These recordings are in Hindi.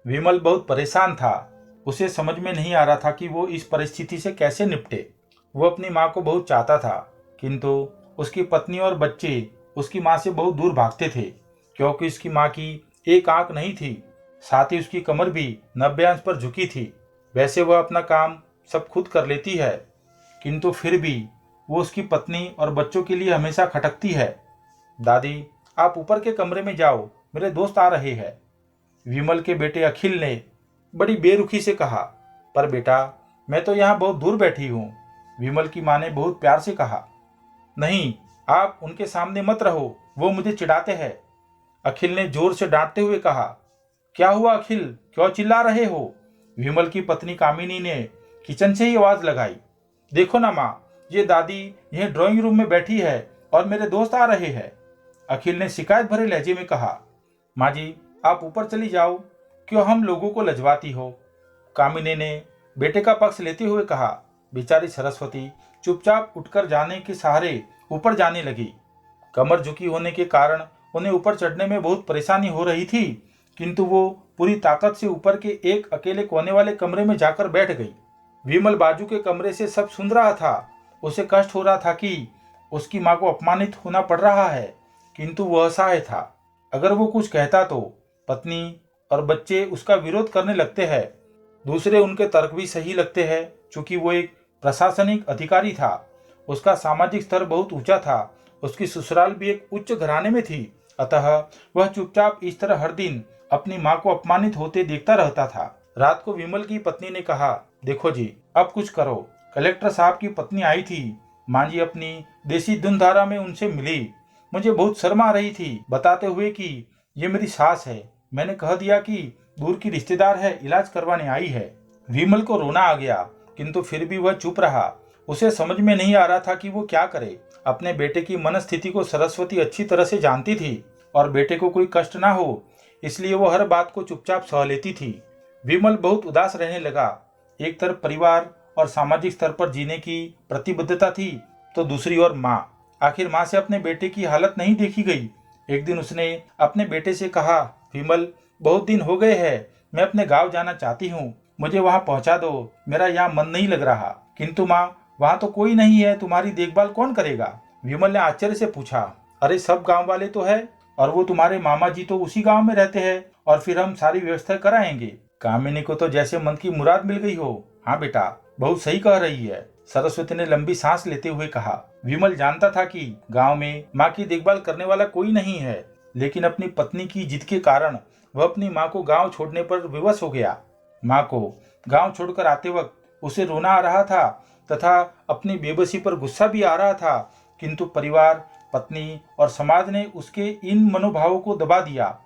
विमल बहुत परेशान था। उसे समझ में नहीं आ रहा था कि वो इस परिस्थिति से कैसे निपटे। वो अपनी माँ को बहुत चाहता था, किंतु उसकी पत्नी और बच्चे उसकी माँ से बहुत दूर भागते थे, क्योंकि उसकी माँ की एक आंख नहीं थी, साथ ही उसकी कमर भी 90 अंश पर झुकी थी। वैसे वह अपना काम सब खुद कर लेती है, किंतु फिर भी वो उसकी पत्नी और बच्चों के लिए हमेशा खटकती है। दादी, आप ऊपर के कमरे में जाओ, मेरे दोस्त आ रहे हैं। विमल के बेटे अखिल ने बड़ी बेरुखी से कहा। पर बेटा, मैं तो यहाँ बहुत दूर बैठी हूँ। विमल की माँ ने बहुत प्यार से कहा। नहीं, आप उनके सामने मत रहो, वो मुझे चिढ़ाते हैं। अखिल ने जोर से डांटते हुए कहा। क्या हुआ अखिल, क्यों चिल्ला रहे हो? विमल की पत्नी कामिनी ने किचन से ही आवाज लगाई। देखो ना माँ, ये दादी यह ड्राइंग रूम में बैठी है और मेरे दोस्त आ रहे हैं। अखिल ने शिकायत भरे लहजे में कहा। माँ जी, आप ऊपर चली जाओ, क्यों हम लोगों को लजवाती हो? कामिनी ने बेटे का पक्ष लेते हुए कहा। बेचारी सरस्वती चुपचाप उठकर जाने के सहारे ऊपर जाने लगी। कमर झुकी होने के कारण उन्हें ऊपर चढ़ने में बहुत परेशानी हो रही थी, किंतु वो पूरी ताकत से ऊपर के एक अकेले कोने वाले कमरे में जाकर बैठ गई। विमल बाजू के कमरे से सब सुन रहा था। उसे कष्ट हो रहा था कि उसकी माँ को अपमानित होना पड़ रहा है, किंतु वह असहाय था। अगर वो कुछ कहता तो पत्नी और बच्चे उसका विरोध करने लगते हैं। दूसरे उनके तर्क भी सही लगते हैं, चूंकि वो एक प्रशासनिक अधिकारी था। उसका सामाजिक स्तर बहुत ऊंचा था। उसकी ससुराल भी एक उच्च घराने में थी, अतः वह चुपचाप इस तरह हर दिन अपनी माँ को अपमानित होते देखता रहता था। रात को विमल की पत्नी ने कहा, देखो जी, अब कुछ करो। कलेक्टर साहब की पत्नी आई थी। माँ जी अपनी देसी धुनधारा में उनसे मिली। मुझे बहुत शर्म आ रही थी, बताते हुए कि ये मेरी सास है। मैंने कह दिया कि दूर की रिश्तेदार है, इलाज करवाने आई है। विमल को रोना आ गया, किंतु फिर भी वह चुप रहा। उसे समझ में नहीं आ रहा था कि वो क्या करे। अपने बेटे की मनस्थिति को सरस्वती अच्छी तरह से जानती थी और बेटे को कोई कष्ट ना हो, इसलिए वो हर बात को चुपचाप सह लेती थी। विमल बहुत उदास रहने लगा। एक तरफ परिवार और सामाजिक स्तर पर जीने की प्रतिबद्धता थी, तो दूसरी ओर माँ। आखिर माँ से अपने बेटे की हालत नहीं देखी गई। एक दिन उसने अपने बेटे से कहा, विमल, बहुत दिन हो गए हैं, मैं अपने गांव जाना चाहती हूँ, मुझे वहां पहुंचा दो, मेरा यहाँ मन नहीं लग रहा। किंतु माँ, वहां तो कोई नहीं है, तुम्हारी देखभाल कौन करेगा? विमल ने आश्चर्य से पूछा। अरे सब गांव वाले तो है, और वो तुम्हारे मामा जी तो उसी गांव में रहते हैं, और फिर हम सारी व्यवस्था कराएंगे। कामिनी को तो जैसे मन की मुराद मिल गई हो। हाँ बेटा, बहुत सही कह रही है, सरस्वती ने लंबी सांस लेते हुए कहा। विमल जानता था कि गांव में माँ की देखभाल करने वाला कोई नहीं है, लेकिन अपनी पत्नी की जिद के कारण वह अपनी माँ को गांव छोड़ने पर विवश हो गया। माँ को गांव छोड़कर आते वक्त उसे रोना आ रहा था तथा अपनी बेबसी पर गुस्सा भी आ रहा था, किंतु परिवार, पत्नी और समाज ने उसके इन मनोभावों को दबा दिया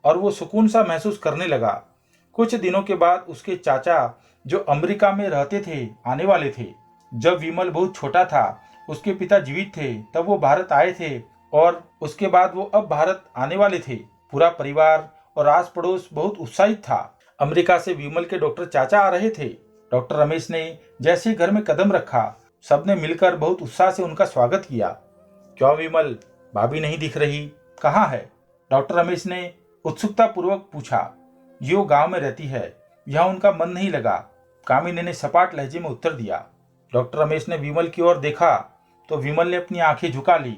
और वो सुकून सा महसूस करने लगा। कुछ दिनों के बाद उसके चाचा, जो अमेरिका में रहते थे, आने वाले थे। जब विमल बहुत छोटा था, उसके पिता जीवित थे, तब वो भारत आए थे और उसके बाद वो अब भारत आने वाले थे। पूरा परिवार और आस पड़ोस बहुत उत्साहित था। अमेरिका से विमल के डॉक्टर चाचा आ रहे थे। डॉक्टर रमेश ने जैसे ही घर में कदम रखा, सबने मिलकर बहुत उत्साह से उनका स्वागत किया। क्यों विमल, भाभी नहीं दिख रही, कहाँ है? डॉक्टर रमेश ने उत्सुकता पूर्वक पूछा। यो गांव में रहती है, यहाँ उनका मन नहीं लगा, कामिनी ने सपाट लहजे में उत्तर दिया। डॉक्टर रमेश ने विमल की ओर देखा तो विमल ने अपनी आंखें झुका ली।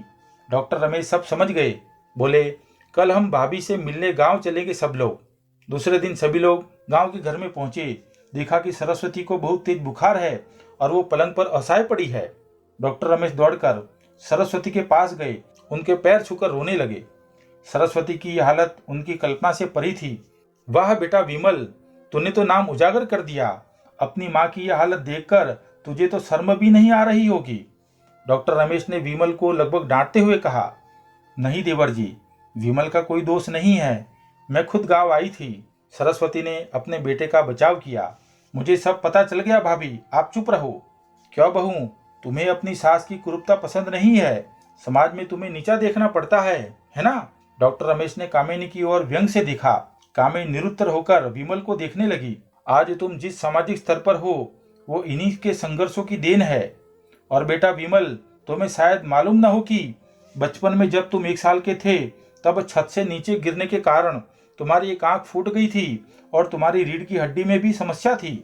डॉक्टर रमेश सब समझ गए। बोले, कल हम भाभी से मिलने गांव चलेंगे सब लोग। दूसरे दिन सभी लोग गांव के घर में पहुंचे। देखा कि सरस्वती को बहुत तेज बुखार है और वो पलंग पर असहाय पड़ी है। डॉक्टर रमेश दौड़कर सरस्वती के पास गए, उनके पैर छूकर रोने लगे। सरस्वती की यह हालत उनकी कल्पना से परी थी। वाह बेटा विमल, तूने तो नाम उजागर कर दिया। अपनी माँ की यह हालत देखकर तुझे तो शर्म भी नहीं आ रही होगी। डॉक्टर रमेश ने विमल को लगभग डांटते हुए कहा। नहीं देवर जी, विमल का कोई दोष नहीं है, मैं खुद गांव आई थी। सरस्वती ने अपने बेटे का बचाव किया। मुझे सब पता चल गया भाभी, आप चुप रहो। क्यों बहू, तुम्हें अपनी सास की कुरूपता पसंद नहीं है? समाज में तुम्हें नीचा देखना पड़ता है ना? डॉक्टर रमेश ने कामिनी की ओर व्यंग से देखा। कामिनी निरुत्तर होकर विमल को देखने लगी। आज तुम जिस सामाजिक स्तर पर हो, वो इन्हीं के संघर्षों की देन है। और बेटा विमल, तुम्हें शायद मालूम न हो कि बचपन में जब तुम 1 साल के थे, तब छत से नीचे गिरने के कारण तुम्हारी एक आंख फूट गई थी और तुम्हारी रीढ़ की हड्डी में भी समस्या थी।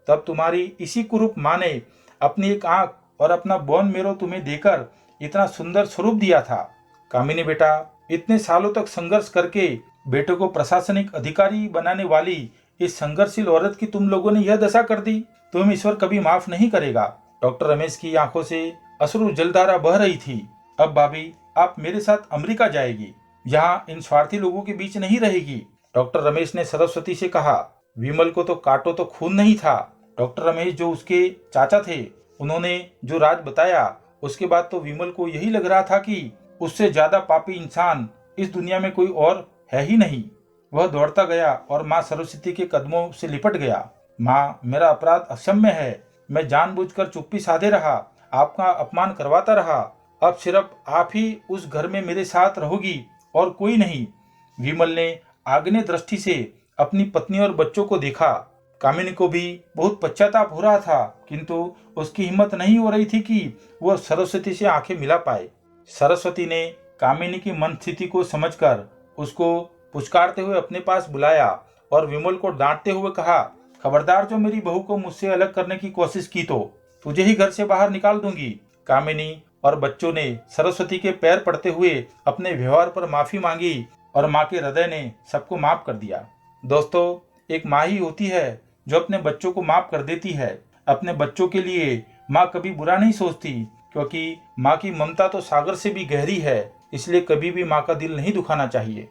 तब तुम्हारी इसी कुरूप माँ ने अपनी एक आंख और अपना बोन मेरो तुम्हें देकर इतना सुंदर स्वरूप दिया था। कामिनी बेटा, इतने सालों तक संघर्ष करके बेटे को प्रशासनिक अधिकारी बनाने वाली इस संघर्षशील औरत की तुम लोगों ने यह दशा कर दी। तुम ईश्वर कभी माफ नहीं करेगा। डॉक्टर रमेश की आंखों से अश्रु जलधारा बह रही थी। अब भाभी, आप मेरे साथ अमेरिका जाएगी, यहाँ इन स्वार्थी लोगों के बीच नहीं रहेगी। डॉक्टर रमेश ने सरस्वती से कहा। विमल को तो काटो तो खून नहीं था। डॉक्टर रमेश जो उसके चाचा थे, उन्होंने जो राज बताया, उसके बाद तो विमल को यही लग रहा था कि उससे ज्यादा पापी इंसान इस दुनिया में कोई और है ही नहीं। वह दौड़ता गया और माँ सरस्वती के कदमों से लिपट गया। माँ, मेरा अपराध अक्षम्य है। मैं जानबूझकर चुप्पी साधे रहा, आपका अपमान करवाता रहा। अब सिर्फ आप ही उस घर में मेरे साथ रहोगी और कोई नहीं। विमल ने आग्नेय दृष्टि से अपनी पत्नी और बच्चों को देखा। कामिनी को भी बहुत पश्चाताप हो रहा था, किंतु उसकी हिम्मत नहीं हो रही थी कि वह सरस्वती से आंखें मिला पाए। सरस्वती ने कामिनी की मन स्थिति को समझकर उसको पुचकारते हुए अपने पास बुलाया और विमल को डांटते हुए कहा, खबरदार, जो मेरी बहू को मुझसे अलग करने की कोशिश की तो तुझे ही घर से बाहर निकाल दूंगी। कामिनी और बच्चों ने सरस्वती के पैर पड़ते हुए अपने व्यवहार पर माफी मांगी और माँ के हृदय ने सबको माफ कर दिया। दोस्तों, एक माँ ही होती है जो अपने बच्चों को माफ कर देती है। अपने बच्चों के लिए माँ कभी बुरा नहीं सोचती, क्योंकि माँ की ममता तो सागर से भी गहरी है। इसलिए कभी भी माँ का दिल नहीं दुखाना चाहिए।